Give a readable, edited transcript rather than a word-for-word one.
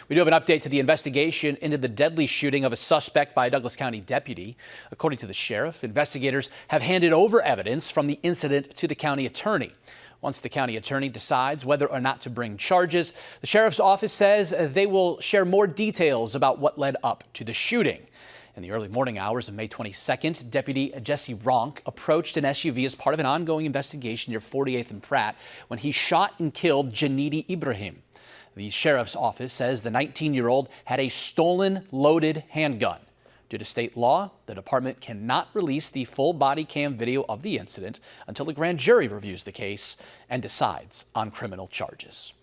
We do have an update to the investigation into the deadly shooting of a suspect by a Douglas County deputy. According to the sheriff, investigators have handed over evidence from the incident to the county attorney. Once the county attorney decides whether or not to bring charges, the sheriff's office says they will share more details about what led up to the shooting. In the early morning hours of May 22nd, Deputy Jesse Ronk approached an SUV as part of an ongoing investigation near 48th and Pratt when he shot and killed Janidi Ibrahim. The sheriff's office says the 19-year-old had a stolen loaded handgun. Due to state law, the department cannot release the full body cam video of the incident until the grand jury reviews the case and decides on criminal charges.